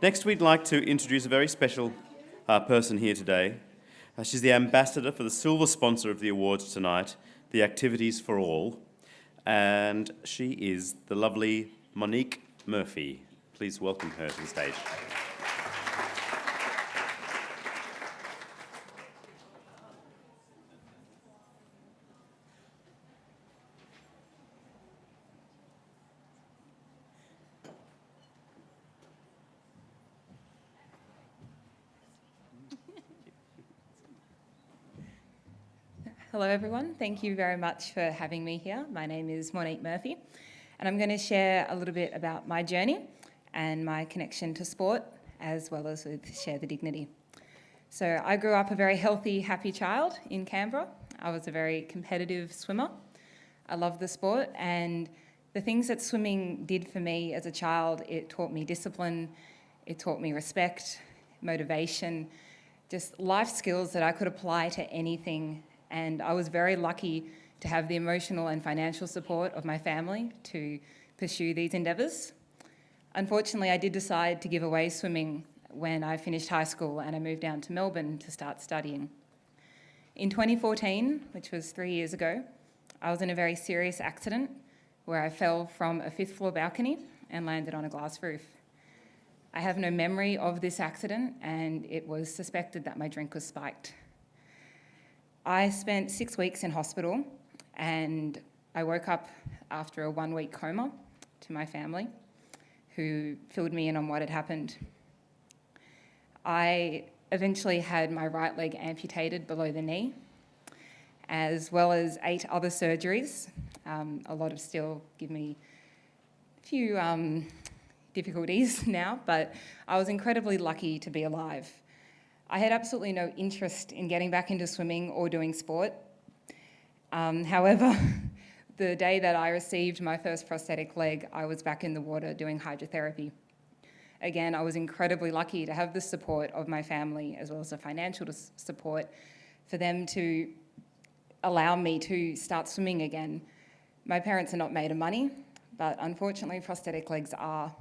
Next, we'd like to introduce a very special person here today. She's the ambassador for the silver sponsor of the awards tonight, the Activities for All, and she is the lovely Monique Murphy. Please welcome her to the stage. Hello everyone, thank you very much for having me here. My name is Monique Murphy and I'm going to share a little bit about my journey and my connection to sport, as well as with Share the Dignity. So I grew up a very healthy, happy child in Canberra. I was a very competitive swimmer. I loved the sport, and the things that swimming did for me as a child, it taught me discipline, it taught me respect, motivation, just life skills that I could apply to anything. And I was very lucky to have the emotional and financial support of my family to pursue these endeavours. Unfortunately, I did decide to give away swimming when I finished high school and I moved down to Melbourne to start studying. In 2014, which was 3 years ago, I was in a very serious accident where I fell from a 5th floor balcony and landed on a glass roof. I have no memory of this accident, and it was suspected that my drink was spiked. I spent 6 weeks in hospital, and I woke up after a 1-week coma to my family, who filled me in on what had happened. I eventually had my right leg amputated below the knee, as well as 8 other surgeries. A lot of still give me a few difficulties now, but I was incredibly lucky to be alive. I had absolutely no interest in getting back into swimming or doing sport. However, the day that I received my first prosthetic leg, I was back in the water doing hydrotherapy. Again, I was incredibly lucky to have the support of my family, as well as the financial support, for them to allow me to start swimming again. My parents are not made of money, but unfortunately prosthetic legs are.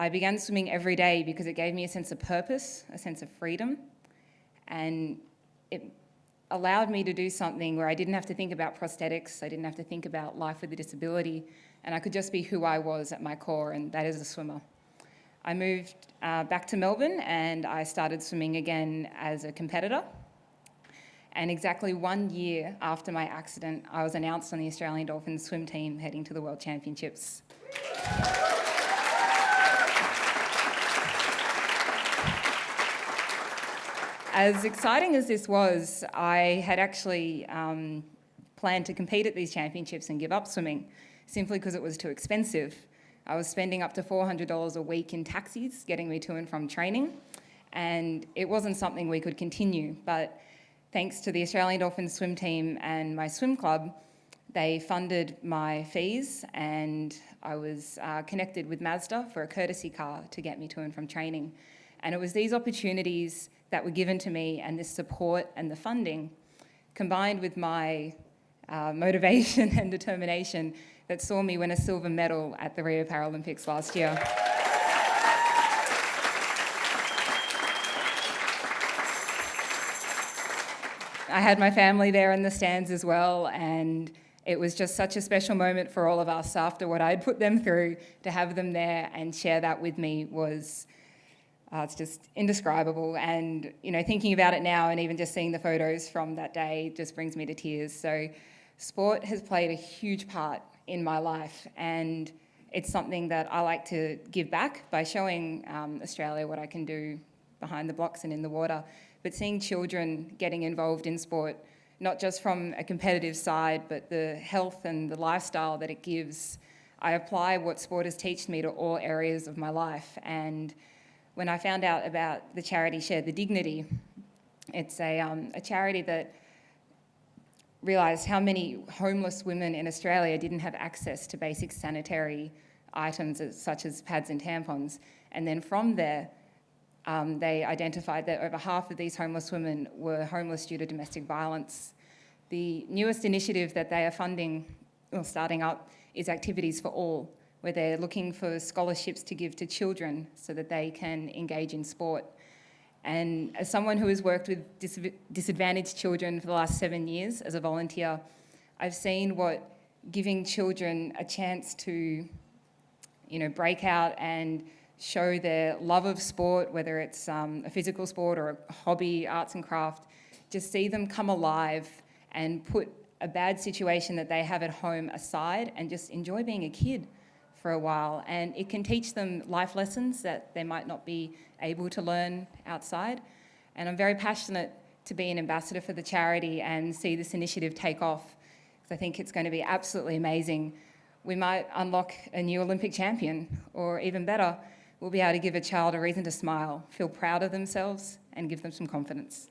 I began swimming every day because it gave me a sense of purpose, a sense of freedom, and it allowed me to do something where I didn't have to think about prosthetics, I didn't have to think about life with a disability, and I could just be who I was at my core, and that is a swimmer. I moved back to Melbourne and I started swimming again as a competitor. And exactly 1 year after my accident, I was announced on the Australian Dolphins swim team heading to the World Championships. As exciting as this was, I had actually planned to compete at these championships and give up swimming, simply because it was too expensive. I was spending up to $400 a week in taxis getting me to and from training, and it wasn't something we could continue. But thanks to the Australian Dolphins swim team and my swim club, they funded my fees, and I was connected with Mazda for a courtesy car to get me to and from training. And it was these opportunities that were given to me, and this support and the funding, combined with my motivation and determination, that saw me win a silver medal at the Rio Paralympics last year. I had my family there in the stands as well, and it was just such a special moment for all of us after what I'd put them through. To have them there and share that with me was it's just indescribable. And, you know, thinking about it now and even just seeing the photos from that day just brings me to tears. So sport has played a huge part in my life, and it's something that I like to give back by showing Australia what I can do behind the blocks and in the water. But seeing children getting involved in sport, not just from a competitive side, but the health and the lifestyle that it gives, I apply what sport has taught me to all areas of my life. And when I found out about the charity Share the Dignity, it's a charity that realised how many homeless women in Australia didn't have access to basic sanitary items such as pads and tampons. And then from there, they identified that over half of these homeless women were homeless due to domestic violence. The newest initiative that they are funding or starting up is Activities for All, where they're looking for scholarships to give to children so that they can engage in sport. And as someone who has worked with disadvantaged children for the last 7 years as a volunteer, I've seen what giving children a chance to, break out and show their love of sport, whether it's a physical sport or a hobby, arts and craft, just see them come alive and put a bad situation that they have at home aside and just enjoy being a kid for a while. And it can teach them life lessons that they might not be able to learn outside. And I'm very passionate to be an ambassador for the charity and see this initiative take off, because I think it's going to be absolutely amazing. We might unlock a new Olympic champion, or even better, we'll be able to give a child a reason to smile, feel proud of themselves, and give them some confidence.